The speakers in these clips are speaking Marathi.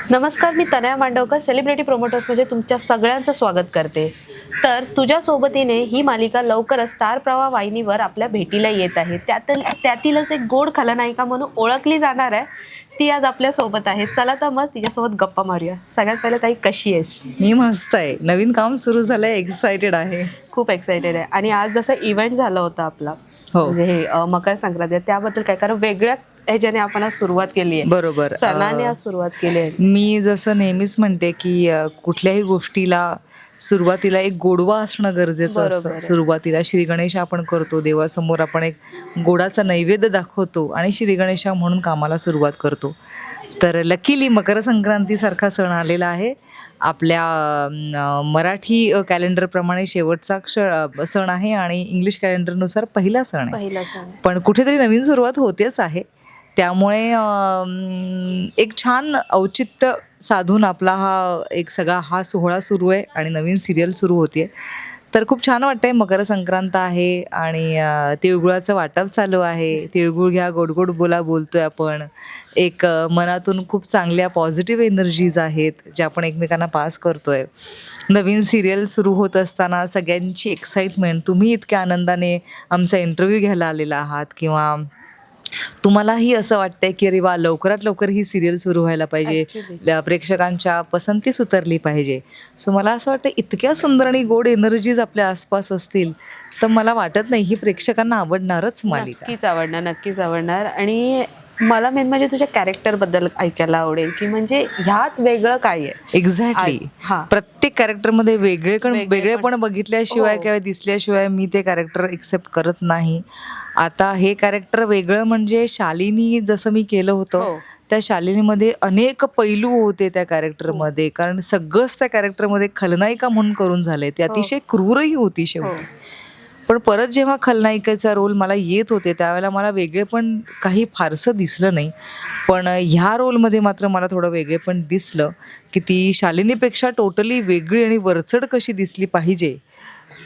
नमस्कार, मी तनया मांडवकर सेलिब्रिटी प्रोमोटर्स म्हणजे तुमच्या सगळ्यांचं स्वागत करते. तर तुझ्या सोबतीने ही मालिका लवकरच स्टार प्रवाह वाहिनीवर आपल्या भेटीला येत आहे. त्यातीलच एक गोड खलनायिका म्हणून ओळखली जाणार आहे, ती आज आपल्या सोबत आहे. चला तर मग तिच्यासोबत गप्पा मारूया. सगळ्यात पहिले ताई, कशी आहेस? मी मस्त आहे. नवीन काम सुरू झालंय, एक्साइटेड आहे. खूप एक्सायटेड आहे. आणि आज जसं इव्हेंट झाला होता आपला, हो. म्हणजे हे मकर संक्रांती, त्याबद्दल काय, कारण वेगळ्या ह्याच्याने आपण आज सुरुवात केली आहे. बरोबर. सणाने आज सुरुवात केली आहे. मी जसं नेहमीच म्हणते की कुठल्याही गोष्टीला सुरुवातीला एक गोडवा असणं गरजेचं बरोबर असतं. आहे. सुरुवातीला श्री गणेश आपण करतो, देवासमोर आपण एक गोडाचा नैवेद्य दाखवतो आणि श्री गणेशा म्हणून कामाला सुरुवात करतो. तर लकीली मकर संक्रांतीसारखा सण आलेला आहे. आपल्या मराठी कॅलेंडरप्रमाणे शेवटचा सण आहे आणि इंग्लिश कॅलेंडरनुसार पहिला सण आहे. पहिला सण. पण कुठेतरी नवीन सुरुवात होतेच आहे. त्यामुळे एक छान औचित्य साधून आपला हा सोहळा सुरू आहे आणि नवीन सिरियल सुरू होते. तर खूप छान वाटतंय. मकर संक्रांत आहे आणि तिळगुळाचं वाटप चालू आहे. तिळगुळ घ्या, गोड गोड बोला बोलतोय आपण. एक मनातून खूप चांगल्या पॉझिटिव्ह एनर्जीज आहेत ज्या आपण एकमेकांना पास करतोय. नवीन सिरियल सुरू होत असताना सगळ्यांची एक्साइटमेंट, तुम्ही इतक्या आनंदाने आमचा इंटरव्ह्यू घ्यायला आलेला आहात किंवा तुम्हालाही असं वाटतंय की अरे वा, लवकरात लवकर ही सिरियल सुरू व्हायला पाहिजे, प्रेक्षकांच्या पसंतीस उतरली पाहिजे. सो मला असं वाटतं इतक्या सुंदर आणि गोड एनर्जीज आपल्या आसपास असतील तर मला वाटत नाही ही प्रेक्षकांना आवडणारच मालिका. नक्कीच आवडणार, नक्कीच आवडणार. आणि मला मेन म्हणजे तुझ्या कॅरेक्टर बद्दल ऐकायला आवडेल की म्हणजे ह्यात वेगळं काय आहे. एक्झॅक्टली. हा. प्रत्येक कॅरेक्टरमध्ये वेगळेपण बघितल्याशिवाय हो. किंवा दिसल्याशिवाय मी ते कॅरेक्टर एक्सेप्ट करत नाही. आता हे कॅरेक्टर वेगळं म्हणजे शालिनी जसं मी केलं होतं, हो. त्या शालिनीमध्ये अनेक पैलू होते त्या कॅरेक्टरमध्ये. कारण सगळंच त्या कॅरेक्टरमध्ये खलनायिका म्हणून करून झालंय. ती अतिशय क्रूरही होती शेवटी. पण परत जेव्हा खलनायिकेचा रोल मला येत होते त्यावेळेला मला वेगळेपण काही फारसं दिसलं नाही. पण ह्या रोलमध्ये मात्र मला थोडं वेगळेपण दिसलं की ती शालिनीपेक्षा टोटली वेगळी आणि वरचढ कशी दिसली पाहिजे.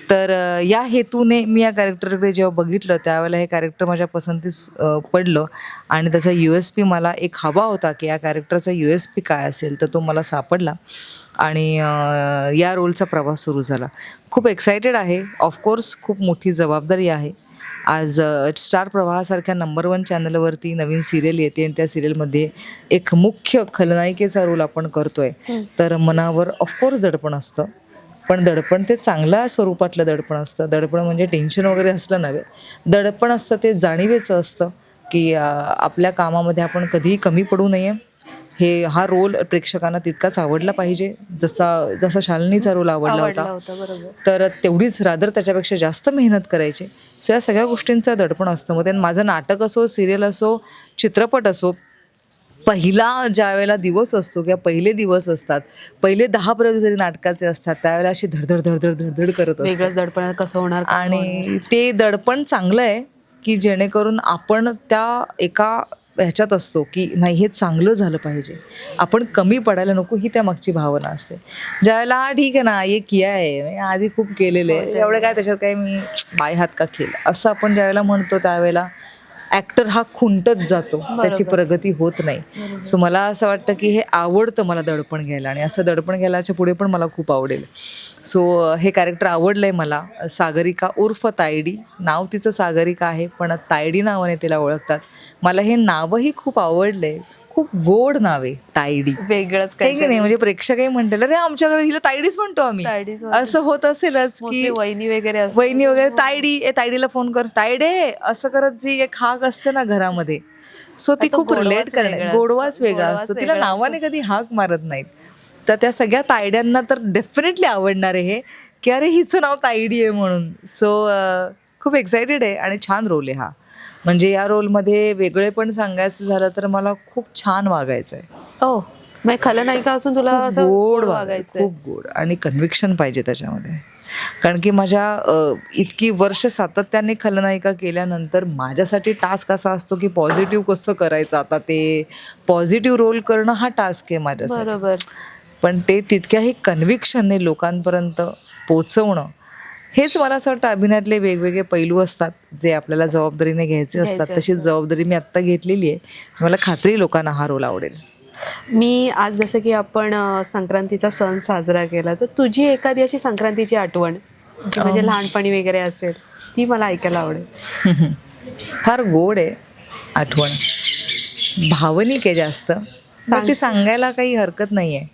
तर या हेतूने मी या कॅरेक्टरकडे जेव्हा बघितलं त्यावेळेला हे कॅरेक्टर माझ्या पसंतीस पडलं आणि त्याचा USP मला एक हवा होता की या कॅरेक्टरचा USP काय असेल, तर तो मला सापडला आणि या रोलचा प्रवास सुरू झाला. खूप एक्सायटेड आहे. ऑफकोर्स खूप मोठी जबाबदारी आहे. आज स्टार प्रवाहासारख्या नंबर 1 चॅनलवरती नवीन सिरियल येते आणि त्या सिरियलमध्ये एक मुख्य खलनायिकेचा रोल आपण करतोय. तर मनावर ऑफकोर्स दडपण असतं, पण दडपण ते चांगल्या स्वरूपातलं दडपण असतं. दडपण म्हणजे टेन्शन वगैरे असलं नव्हे. दडपण असतं ते जाणीवेचं असतं की आपल्या कामामध्ये आपण कधीही कमी पडू नये. हा रोल प्रेक्षकांना तितकाच आवडला पाहिजे जसा शालिनीचा रोल आवडला होता. बरोबर. तर तेवढीच रादर त्याच्यापेक्षा जास्त मेहनत करायची. सो या सगळ्या गोष्टींचं दडपण असतं. मग ते माझं नाटक असो, सिरियल असो, चित्रपट असो, पहिला ज्या वेळेला दिवस असतो किंवा पहिले दिवस असतात, पहिले 10 प्रयोग जरी नाटकाचे असतात त्यावेळेला अशी धडधड धडधड धडधड करत असते. वेगळंच दडपण कसं होणार, काय होणार. आणि ते दडपण चांगलं आहे की जेणेकरून आपण त्या एका ह्याच्यात असतो की नाही, हे चांगलं झालं पाहिजे, आपण कमी पडायला नको, ही त्या मागची भावना असते. ज्यावेळेला ठीक आहे ना, हे किया आहे, आधी खूप केलेलं आहे, एवढं काय त्याच्यात काय मी बाय हात का केलं, असं आपण ज्यावेळेला म्हणतो त्यावेळेला ॲक्टर हा खुंटत जातो, त्याची प्रगती होत नाही. सो मला असं वाटतं की हे आवडतं मला दडपण घ्यायला आणि असं दडपण घ्यायलाच्या पुढे पण मला खूप आवडेल. सो हे कॅरेक्टर आवडलं आहे मला. सागरिका उर्फ तायडी, नाव तिचं सागरिका आहे पण तायडी नावाने तिला ओळखतात. मला हे नावही खूप आवडलं आहे. खूप गोड नाव आहे तायडी. वेगळंच काही की नाही, म्हणजे प्रेक्षकही म्हणतील अरे आमच्या घरी हिला तायडीच म्हणतो आम्ही. असं होत असेलच की वहिनी वगैरे तायडी, तायडीला फोन कर, तायडे, असं करत जी एक हाक असते ना घरामध्ये, सो ती खूप रिलेट करणे, गोडवाच वेगळा असतो. तिला नावाने कधी हाक मारत नाहीत. तर त्या सगळ्या तायड्यांना तर डेफिनेटली आवडणार आहे हे की अरे हिचं नाव तायडी आहे म्हणून. सो खूप एक्सायटेड आहे आणि छान रोल आहे हा. म्हणजे या रोलमध्ये वेगळेपण सांगायचं झालं तर मला खूप छान वागायचं आहे. हो, मग खलनायिका असून तुला असं गोड वागायचं. खूप गोड आणि कन्व्हिक्शन पाहिजे त्याच्यामध्ये. कारण की माझ्या इतकी वर्ष सातत्याने खलनायिका केल्यानंतर माझ्यासाठी टास्क असा असतो की पॉझिटिव्ह कसं करायचं. आता ते पॉझिटिव्ह रोल करणं हा टास्क आहे माझ्यासाठी. बरोबर. पण ते तितक्याही कन्व्हिक्शनने लोकांपर्यंत पोचवणं, हेच मला असं वाटतं अभिनयातले वेगवेगळे पैलू असतात जे आपल्याला जबाबदारीने घ्यायचे असतात. तशीच जबाबदारी मी आत्ता घेतलेली आहे. मला खात्री लोकांना हा रोल आवडेल. मी आज जसं की आपण संक्रांतीचा सण साजरा केला, तर तुझी एखादी अशी संक्रांतीची आठवण जी म्हणजे लहानपणी वगैरे असेल ती मला ऐकायला आवडेल. फार गोड आहे आठवण, भावनिक आहे जास्त, पण ती सांगायला काही हरकत नाहीये.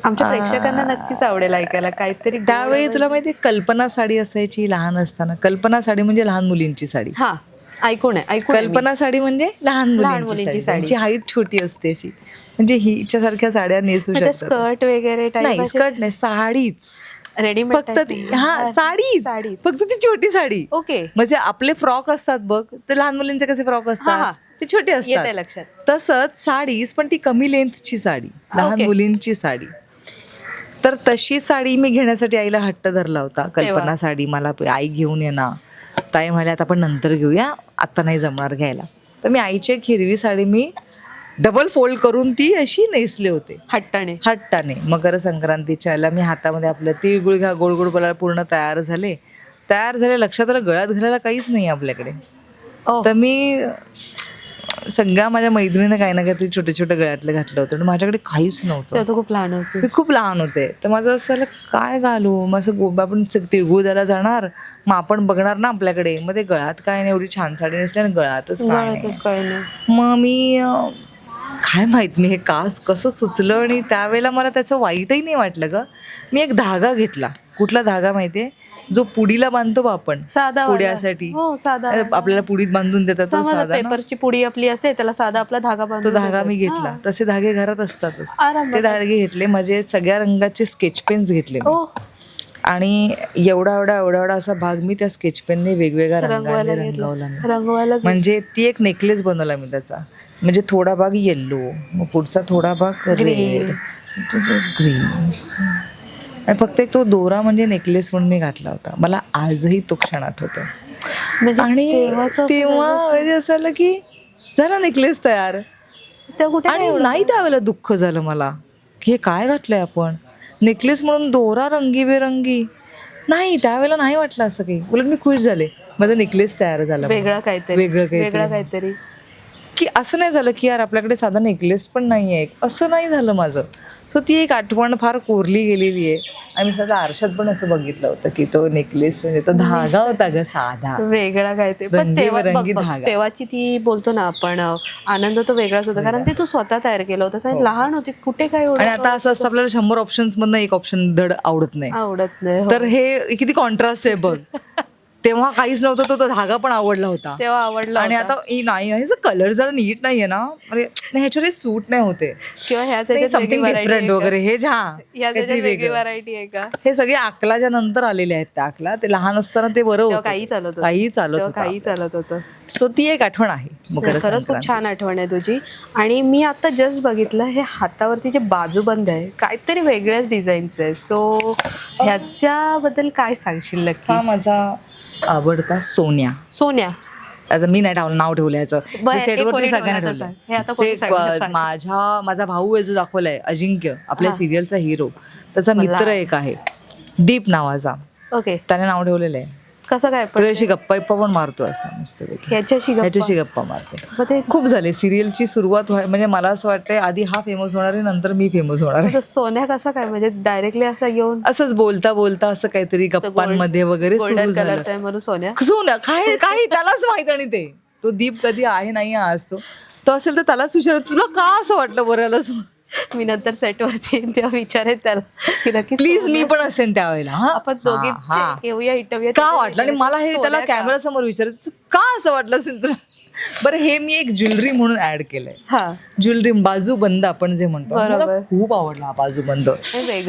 आमच्या प्रेक्षकांना नक्कीच आवडेल ऐकायला काहीतरी. त्यावेळी तुला माहिती कल्पना साडी असायची लहान असताना. कल्पना साडी म्हणजे लहान मुलींची साडी. हा, ऐकून आहे. कल्पना साडी म्हणजे लहान मुलींची साडी. त्यांची हाईट छोटी असते अशी, म्हणजे हिच्यासारख्या साड्या नेसू शकतात. स्कर्ट वगैरे नाही, स्कर्ट नाही, साडीच रेडीमेड फक्त ती. हा, साडीच, फक्त ती छोटी साडी. ओके. म्हणजे आपले फ्रॉक असतात बघ, तर लहान मुलींचे कसे फ्रॉक असतात ते छोटे असतात, लक्षात. तसंच साडीच, पण ती कमी लेंथची साडी, लहान मुलींची साडी. तर तशी साडी मी घेण्यासाठी आईला हट्ट धरला होता. कल्पना साडी मला आई घेऊन ये ना. ताई म्हणाले आता आपण नंतर घेऊया, आता नाही जमणार घ्यायला. तर मी आईची एक हिरवी साडी मी डबल फोल्ड करून ती अशी नेसले होते हट्टाने. मकर संक्रांतीच्या याला मी हातामध्ये आपलं तिळगुळ घ्या गोड गोड बोलायला पूर्ण तयार झाले. लक्षात आलं गळ्यात घालायला काहीच नाही आपल्याकडे. तर मी सगळ्या माझ्या मैत्रिणीने काही ना काहीतरी छोटे छोटे गळ्यातलं घातलं होतं आणि माझ्याकडे काहीच नव्हतं. खूप लहान होते, मी खूप लहान होते. तर माझं असं झालं काय घालू, मग असं गोबा आपण तिळगुळ द्यायला जाणार, मग आपण बघणार ना आपल्याकडे, मग ते गळ्यात काय नाही, एवढी छान साडी नेसली आणि गळ्यातच काय नाही. मग मी काय माहित मी हे कसं सुचलं, आणि त्यावेळेला मला त्याचं वाईटही नाही वाटलं ग. मी एक धागा घेतला. कुठला धागा माहितीये, जो पुडीला बांधतो बा आपण साधा पुड्यासाठी, आपल्याला पुडीत बांधून देतात तो साधा पेपरची पुडी आपली असते त्याला साधा आपला धागा बांधतो. तो धागा मी घेतला. तसे धागे घरात असतातच. ते धागे घेतले. माझे सगळ्या रंगाचे स्केच पेन्स घेतले आणि एवढा असा भाग मी त्या स्केच पेनने वेगवेगळ्या रंगाने रंगवला. म्हणजे ती एक नेकलेस बनवला मी त्याचा. म्हणजे थोडा भाग येल्लो, मग पुढचा थोडा भाग रेड, ग्रीन, आणि फक्त एक तो दोरा म्हणजे नेकलेस म्हणून मी घातला होता. मला आजही तो क्षण आठवतो. आणि तेव्हा म्हणजे असं आलं की झाला नेकलेस तयार. आणि नाही त्यावेळेला दुःख झालं मला की हे काय घातलंय आपण, नेकलेस म्हणून दोरा रंगीबेरंगी. नाही, त्यावेळेला नाही वाटलं असं काही. उलट मी खुश झाले, माझा नेकलेस तयार झाला. वेगळं काहीतरी की असं नाही झालं की यार आपल्याकडे साधा नेकलेस पण नाही आहे, असं नाही झालं माझं. सो ती एक आठवण फार कोरली गेलेली आहे. आणि त्याला आरशात पण असं बघितलं होतं की तो नेकलेस म्हणजे तो धागा होता ग, साधा वेगळा काहीतरी. पण तेव्हाची ती बोलतो ना आपण आनंद तो वेगळाच होता, कारण ते तू स्वतः तयार केलं होतं. लहान होती कुठे काय. आणि आता असं असतं आपल्याला 100 ऑप्शन्स मधनं एक ऑप्शन धड आवडत नाही. तर हे किती कॉन्ट्रास्ट आहे बघ. तेव्हा काहीच नव्हतं, तो धागा पण आवडला होता तेव्हा आवडला. आणि आता नाही, ह्याचा कलर जरा नीट नाहीये ना, ह्याच्यावर सूट नाही होते किंवा समथिंग डिफरंट वगैरे. हे वेगळी व्हरायटी आहे का, हे सगळे अकलाच्या नंतर आलेले आहेत. त्या अकला ते लहान असताना ते बरं होतं, काही चालत होतं. सो ती एक आठवण आहे. खरंच खूप छान आठवण आहे तुझी. आणि मी आता जस्ट बघितलं हे हातावरती जे बाजूबंद आहे काहीतरी वेगळ्याच डिझाईनचं आहे. सो ह्याच्याबद्दल काय सांगशील नक्की? हा माझा आवडता सोन्या. आता मी नाही नाव ठेवलं याचं, सेटवरती सगळ्यांना ठेवलं. माझा भाऊ आहे जो दाखवलाय अजिंक्य, आपल्या सिरियलचा हिरो, त्याचा मित्र एक आहे दीप नावाचा. ओके, त्याने नाव ठेवलेलं आहे. कसं काय त्याच्याशी गप्पा पण मारतो असं मस्त. ह्याच्याशी गप्पा मारतो. खूप झाले सिरियलची सुरुवात म्हणजे मला असं वाटतंय आधी हा फेमस होणार आहे, नंतर मी फेमस होणार आहे. सोन्या कसा काय म्हणजे डायरेक्टली असं येऊन असंच बोलता असं काहीतरी गप्पांमध्ये वगैरे सुरू झालं म्हणून सोन्या काही त्यालाच माहित. आणि तो दीप कधी आहे नाही आज तो असेल तर त्यालाच विचारत तुला का असं वाटलं बरं. मी नंतर सेटवरती तेव्हा विचारेन त्याला की नक्की प्लीज मी पण असेन त्यावेळेला. आपण दोघी येऊया का वाटलं, आणि मला हे त्याला कॅमेरा समोर विचारत का असं वाटलं असेल तुला. बरं, हे मी एक ज्वेलरी म्हणून ऍड केलंय. ज्वेलरी बाजूबंद आपण जे म्हणतो, मला खूप आवडला हा बाजूबंद.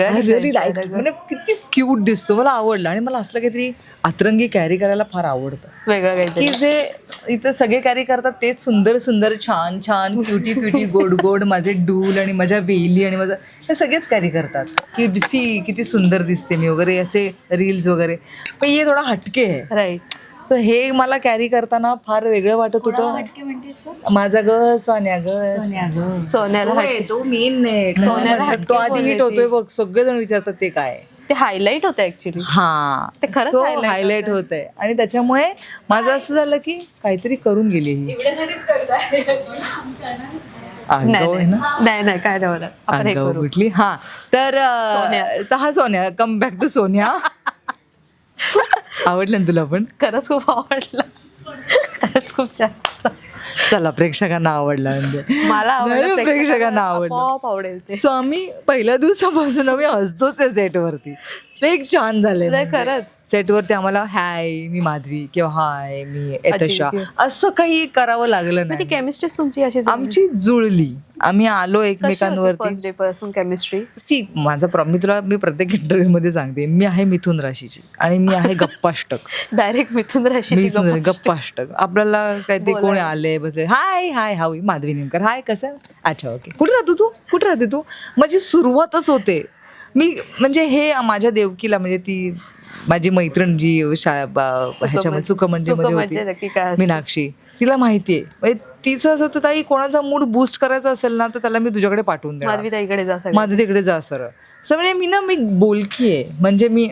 म्हणजे किती क्यूट दिसतो, मला आवडला. आणि मला असलं काहीतरी अतरंगी कॅरी करायला फार आवडतं, वेगळं काहीतरी. की जे इथं सगळे कॅरी करतात तेच सुंदर छान क्युटी गोड माझे डूल आणि माझ्या वेली आणि माझं हे सगळेच कॅरी करतात की सी किती सुंदर दिसते मी वगैरे, असे रील्स वगैरे. पण हे थोडा हटके आहे. राईट. तर हे मला कॅरी करताना फार वेगळं वाटत होतं. माझा ग सोन्याला तो मेन सोन्याला तो आधी हिट होतोय बघ, सगळेजण विचारतात ते काय. ते हायलाइट होतं ऍक्च्युली. ते खरंच हायलाइट होत आहे. आणि त्याच्यामुळे माझं असं झालं की काहीतरी करून गेली ही. आगाऊ आहे ना? नाही नाही काय नाही होणार. आपण हे आगाऊ करू. कुठली? हा तर सोन्या. तर हा सोन्या, कम बॅक टू सोन्या. आवडलं ना तुला पण? खरंच खूप आवडलं. खरंच खूप छान. चला प्रेक्षकांना आवडला म्हणजे मला आवडलं, नाही, प्रेक्षकांना आपोआप आवडलं. आवडेल ते. सो आम्ही पहिल्या दिवसापासून आम्ही हसतोच आहे सेटवरती. ते एक छान झालंय नाही, म्हणजे. खरंच. सेटवरती आम्हाला हाय मी माधवी किंवा हाय मी एतशा अजिंक्य. असं काही करावं लागलं ती नाही. केमिस्ट्री तुमची अशी आमची जुळली. आम्ही आलो एकमेकांवरती. फर्स्ट डे पासून केमिस्ट्री? मी तुला प्रत्येक इंटरव्ह्यू मध्ये सांगते, मी आहे मिथुन राशीची आणि मी आहे गप्पाष्टक. डायरेक्ट मिथुन राशी. गप्पाष्टक. आपल्याला काय ते कोणी आले बसले, हाय हाय हाव माधवी निमकर, हाय कसं, अच्छा ओके, कुठे राहते तू. माझी सुरुवातच होते. मी म्हणजे हे माझ्या देवकीला, म्हणजे ती माझी मैत्रीण जी ह्याच्यामध्ये सुखमंजीमध्ये नक्की होती, काय असतं? मीनाक्षी, तिला माहितीये. म्हणजे तिचं असं तर ताई कोणाचा मूड बूस्ट करायचा असेल ना तर त्याला मी तुझ्याकडे पाठवून देणार, माधवी ताईकडे जा सगळं. माझं तिकडे जा सरळ. असं म्हणजे मी बोलकी आहे, म्हणजे मी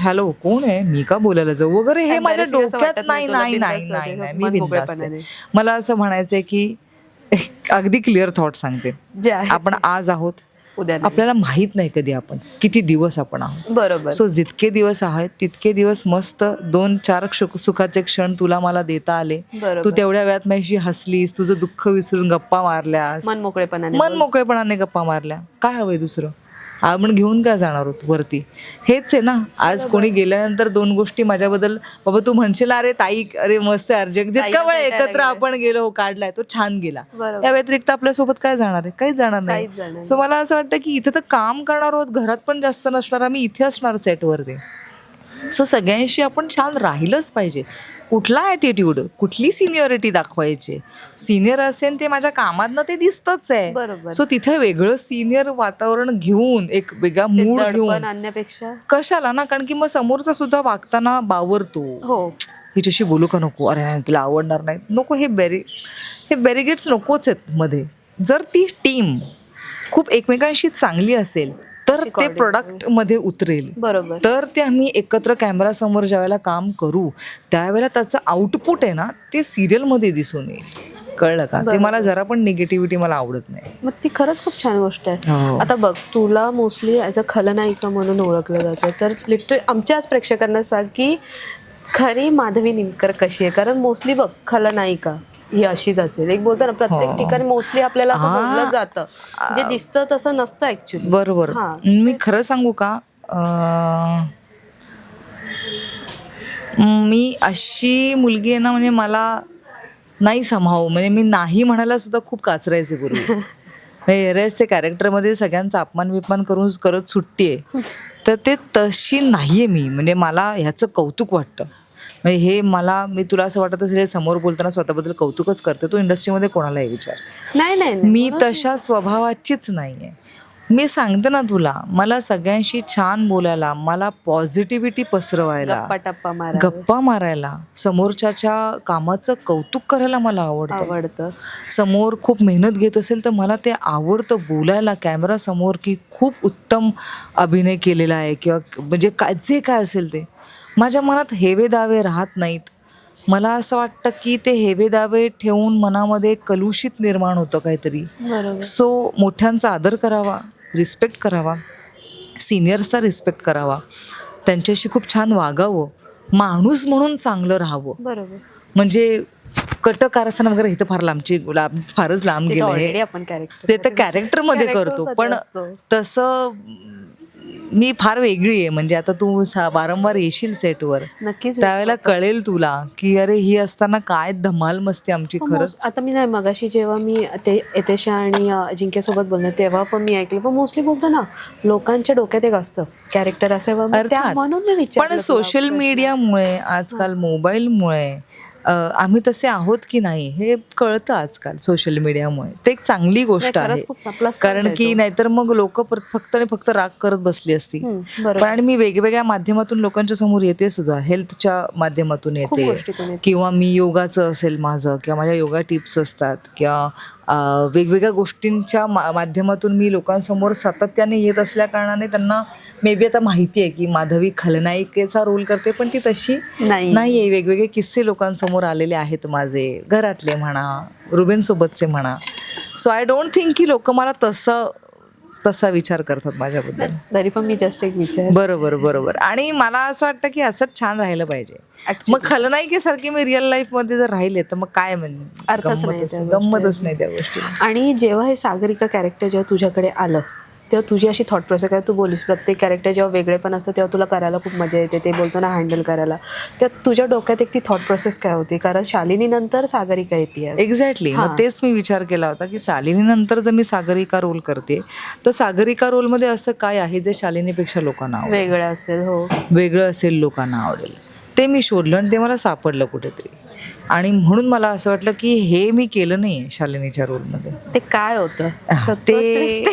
हॅलो कोण आहे, मी का बोलायला जाऊ वगैरे हे माझ्या Embarrassing असं डोक्यात वाटत नाही. नाही तुला? नाही बिनधास्त नाही होते, नाही मन मी बिनधास्त मोकळेपणाने. आहे. मला असं म्हणायचंय की अगदी क्लिअर थॉट सांगते, जे आहे आपण आज आहोत, उद्या नाही. आपल्याला माहित नाही कधी आपण किती दिवस आपण आहोत. बरोबर. सो जितके दिवस आहेत तितके दिवस मस्त 2-4 सुखाचे क्षण तुला मला देता आले. बरोबर. तू तेवढ्या वेळात माझ्याशी हसलीस, तुझं दुःख विसरून गप्पा मारल्यास, मन मोकळेपणाने मन बोल. मोकळेपणाने गप्पा मारल्या. काय हवंय दुसरं? आपण घेऊन काय जाणार आहोत वरती? हेच आहे ना. आज कोणी गेल्यानंतर 2 गोष्टी माझ्याबद्दल, बाबा तू म्हणशील अरे ताई अरे मस्त अर्जंट, जितका वेळ भेटायला एकत्र गेले. आपण गेलो काढलाय तो छान गेला. बरोबर. या व्यतिरिक्त आपल्यासोबत काय जाणार आहे? काहीच जाणार काहीच जाणार नाही. सो मला असं वाटतं की इथे तर काम करणार आहोत, घरात पण जास्त नसणार, आम्ही इथे असणार सेटवरती. सो सगळ्यांशी आपण छान राहिलंच पाहिजे. कुठला ॲटिट्यूड, कुठली सिनियरिटी दाखवायची? सिनियर असेल ते माझ्या कामातनं ते दिसतच आहे. बरोबर. सो तिथे वेगळं सिनियर वातावरण घेऊन, एक वेगळा ते मूड दडपण घेऊन आणण्यापेक्षा कशाला ना, कारण की मग समोरचा सुद्धा वागताना बावरतो. हो हिच्याशी बोलू का नको, अरे नाही तिला आवडणार नाही, नको, हे बॅरिगेट्स नकोच आहेत मध्ये. जर ती टीम खूप एकमेकांशी चांगली असेल तर अशी ते coordinate प्रोडक्ट मध्ये उतरेल. बरोबर. तर ते आम्ही एकत्र कॅमेरा समोर ज्यावेळेला काम करू त्यावेळेला त्याचं आउटपुट आहे ना ते सिरियल मध्ये दिसून येईल. कळलं का? ते मला जरा पण निगेटिव्हिटी मला आवडत नाही. मग ती खरंच खूप छान गोष्ट आहे. हो. आता बघ, तुला मोस्टली ॲज अ खलनायिका म्हणून ओळखलं जातं, तर लिटरली आमच्याच प्रेक्षकांना सांग की खरी माधवी निमकर कशी आहे. कारण मोस्टली बघ, खलनायिका ही अशीच असेल. एक बोलतो ना, प्रत्येक ठिकाणी मोस्टली आपल्याला असं बोललं जातं, जे दिसतं तसं नसतं ऍक्च्युली. बरोबर. मी खरं सांगू का, मी अशी मुलगी आहे ना, म्हणजे मला नाही समाव, म्हणजे मी नाही म्हणायला सुद्धा खूप काचरायचे पूर्वी. ते कॅरेक्टरमध्ये सगळ्यांचा अपमान विपमान करत सुट्टी आहे, तर ते तशी नाहीये मी. म्हणजे मला ह्याचं कौतुक वाटतं. म्हणजे मी तुला असं वाटत असेल समोर बोलताना स्वतःबद्दल कौतुकच करते, तो इंडस्ट्रीमध्ये कोणालाही विचार. नाही नाही मी तशा स्वभावाचीच नाहीये. मी सांगते ना तुला, मला सगळ्यांशी छान बोलायला, मला पॉझिटिव्हिटी पसरवायला, गप्पा मारा गप्पा मारायला, समोरच्याच्या कामाचं कौतुक करायला मला आवडतं. समोर खूप मेहनत घेत असेल तर मला ते आवडतं बोलायला कॅमेरा समोर, की खूप उत्तम अभिनय केलेला आहे किंवा म्हणजे काय असेल ते. माझ्या मनात हेवे दावे राहत नाहीत. मला असं वाटतं की ते हेवे दावे ठेवून मनामध्ये कलुषित निर्माण होतं काहीतरी. सो मोठ्यांचा आदर करावा, रिस्पेक्ट करावा, सिनियर्सचा रिस्पेक्ट करावा, त्यांच्याशी खूप छान वागावं, माणूस म्हणून चांगलं राहावं. बरोबर. म्हणजे कटकारस्थान वगैरे इथं फारच लांब गेलं. आपण ते तर कॅरेक्टरमध्ये करतो, पण तसं मी फार वेगळी आहे. म्हणजे आता तू वारंवार येशील सेटवर, नक्कीच त्यावेळेला कळेल तुला की अरे ही असताना काय धमाल मस्ती आमची. खरंच आता मी नाही, मगाशी जेव्हा मी एतेशा आणि अजिंक्यसोबत बोलले तेव्हा पण मी ऐकलं, पण मोस्टली बोलतो ना, लोकांच्या डोक्यात एक असतं कॅरेक्टर असावं, म्हणून मी विचारलं. पण सोशल मीडियामुळे, आजकाल मोबाईलमुळे आम्ही तसे आहोत की नाही हे कळतं आजकाल सोशल मीडियामुळे. ते एक चांगली गोष्ट आहे, कारण की नाहीतर मग लोक फक्त आणि फक्त राग करत बसली असती. पण आणि मी वेगवेगळ्या माध्यमातून लोकांच्या समोर येते सुद्धा, हेल्थच्या माध्यमातून येते, किंवा मी योगाचं असेल माझं, किंवा माझ्या योगा टिप्स असतात, किंवा वेगवेगळ्या गोष्टींच्या माध्यमातून मी लोकांसमोर सातत्याने येत असल्या कारणाने त्यांना मे बी आता माहिती आहे की माधवी खलनायिकेचा रोल करते, पण ती तशी नाही आहे. वेगवेगळे किस्से लोकांसमोर आलेले आहेत माझे, घरातले म्हणा, रुबेनसोबतचे म्हणा. सो आय डोंट थिंक की लोक मला तसा विचार करतात माझ्याबद्दल. तरी पण मी जस्ट एक विचार. बरोबर आणि मला असं वाटतं की असंच छान राहिलं पाहिजे. Actually. मग खलनायिकेसारखे मी रिअल लाईफ मध्ये जर राहिले तर मग काय म्हणजे अर्थच नाही त्या गंमतच नाही त्या गोष्टीला. आणि जेव्हा हे सागरिका कॅरेक्टर जेव्हा तुझ्याकडे आलं तेव्हा तुझी अशी थॉट प्रोसेस काय, तू बोलीस प्रत्येक कॅरेक्टर जेव्हा वेगळेपण असतं तेव्हा तुला करायला खूप मजा येते, ते बोलताना हँडल करायला, तेव्हा तुझ्या डोक्यात एक ती थॉट प्रोसेस काय होती? कारण शालिनी नंतर सागरिका येते. एक्झॅक्टली. मग तेच मी विचार केला होता की शालिनी नंतर जर मी सागरिका रोल करते तर सागरिका रोलमध्ये असं काय आहे जे शालिनीपेक्षा लोकांना आवडेल, वेगळं असेल. हो, वेगळं असेल, लोकांना आवडेल. ते मी शोधलं आणि ते मला सापडलं कुठेतरी. आणि म्हणून मला असं वाटलं की हे मी केलं नाही शालिनीच्या रोलमध्ये. ते काय होतं? ते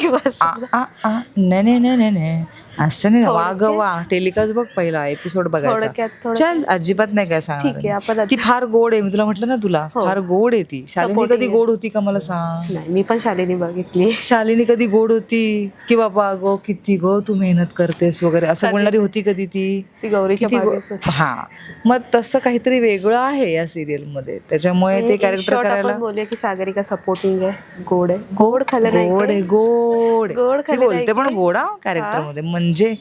नाही असं नाही. वा ग वा, टेलिकास्ट बघ पहिला एपिसोड बघायचा. थोडक्यात चल अजिबात नाही काय ठीक आहे, सांगणार. आपण ती फार गोड आहे. मी तुला म्हटलं ना, तुला फार गोड आहे ती. शालिनी Supporting कधी गोड होती का मला सांग? नाही, मी पण शालिनी बघितली. शालिनी कधी गोड होती की बाबा गो किती गो तू मेहनत करतेस वगैरे असं बोलणारी होती कधी ती? ती गौरीच्या किती मागेच होती. हा, मग तसं काहीतरी वेगळं आहे या सिरियल मध्ये. त्याच्यामुळे ते कॅरेक्टर आपण करायला बोलूया की सागरिका सपोर्टिंग आहे, गोड आहे, गोड खलनायिका गोड आहे, गोड गोड ती बोलते पण गोडा कॅरेक्टर मध्ये. म्हणजे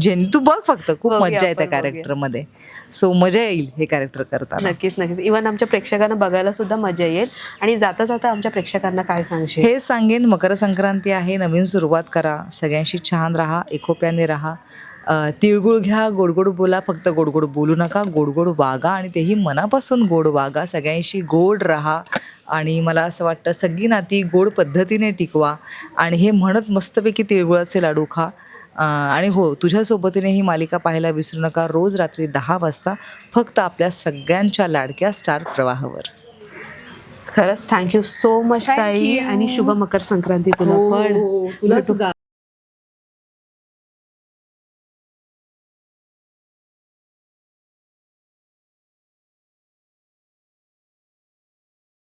जेनी तू बघ फक्त, खूप बघूया मजा आहे त्या आपण, कॅरेक्टर मध्ये. सो मजा येईल हे कॅरेक्टर करताना. नक्कीच. इव्हन आमच्या प्रेक्षकांना बघायला सुद्धा मजा येईल. आणि जाता जाता आमच्या प्रेक्षकांना काय सांगशील? हे सांगेन, मकर संक्रांती आहे, नवीन सुरुवात करा, सगळ्यांशी छान राहा, एकोप्याने राहा, तिळगुळ घ्या, गोडगोड बोला, फक्त गोडगोड बोलू नका, गोडगोड वागा आणि तेही मनापासून गोड वागा, सगळ्यांशी गोड राहा. आणि मला असं वाटतं सगळी नाती गोड पद्धतीने टिकवा आणि हे म्हणत मस्तपैकी तिळगुळाचे लाडू खा. आणि हो, तुझ्या सोबतीने ही मालिका पाहायला विसरू नका, रोज रात्री 10 वाजता फक्त आपल्या सगळ्यांच्या लाडक्या स्टार प्रवाहावर. खरंच थँक्यू सो मच ताई, आणि शुभ मकर संक्रांती तुला पण. तुला सुद्धा.